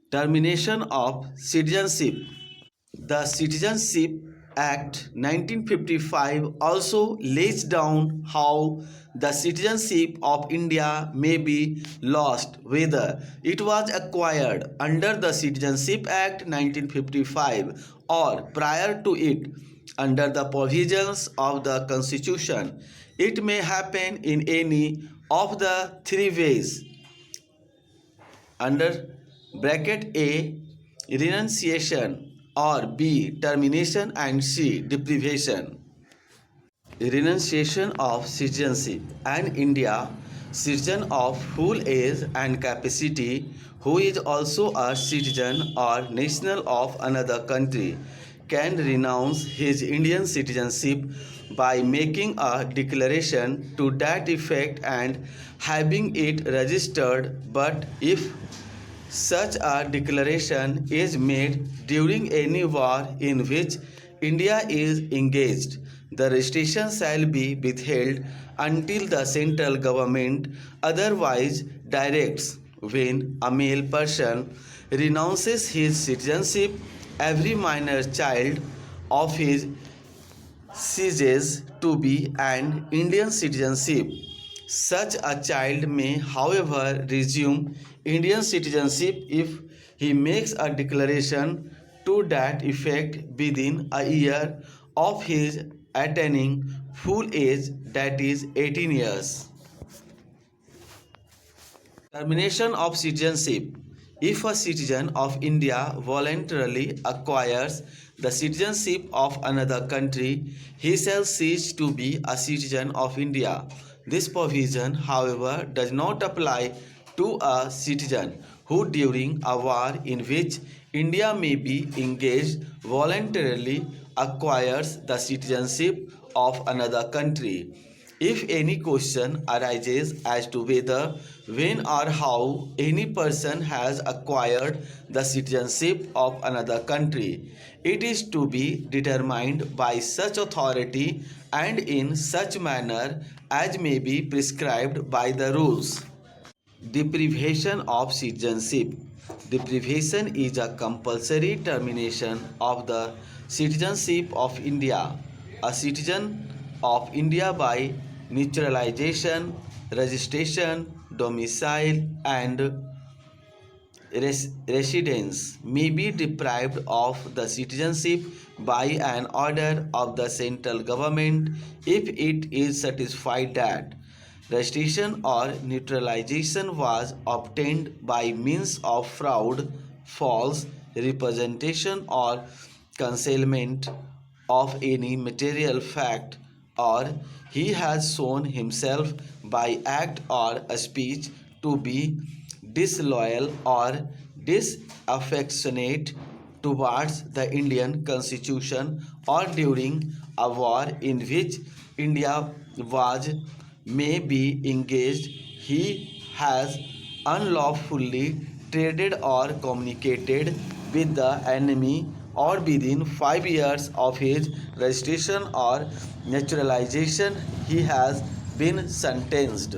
Termination of citizenship. The Citizenship Act 1955 also lays down how the citizenship of India may be lost whether it was acquired under the Citizenship Act 1955 or prior to it under the provisions of the Constitution. It may happen in any of the three ways. Under bracket A, renunciation, or B, termination, and C, deprivation. Renunciation of citizenship. An India citizen of full age and capacity who is also a citizen or national of another country can renounce his Indian citizenship by making a declaration to that effect and having it registered, but if such a declaration is made during any war in which India is engaged, the registration shall be withheld until the central government otherwise directs. When a male person renounces his citizenship, every minor child of his ceases to be an Indian citizenship. Such a child may, however, resume Indian citizenship if he makes a declaration to that effect within a year of his attaining full age, that is 18 years. Termination of citizenship. If a citizen of India voluntarily acquires the citizenship of another country, he shall cease to be a citizen of India. This provision, however, does not apply to a citizen who during a war in which India may be engaged voluntarily acquires the citizenship of another country. If any question arises as to whether, when, or how any person has acquired the citizenship of another country, it is to be determined by such authority and in such manner as may be prescribed by the rules. Deprivation of citizenship. Deprivation is a compulsory termination of the citizenship of India. A citizen of India by naturalization, registration, domicile, and residence may be deprived of the citizenship by an order of the central government if it is satisfied that registration or naturalization was obtained by means of fraud, false representation, or concealment of any material fact, or he has shown himself by act or speech to be disloyal or disaffectionate towards the Indian Constitution, or during a war in which India was may be engaged, he has unlawfully traded or communicated with the enemy, or within 5 years of his registration or naturalization he has been sentenced.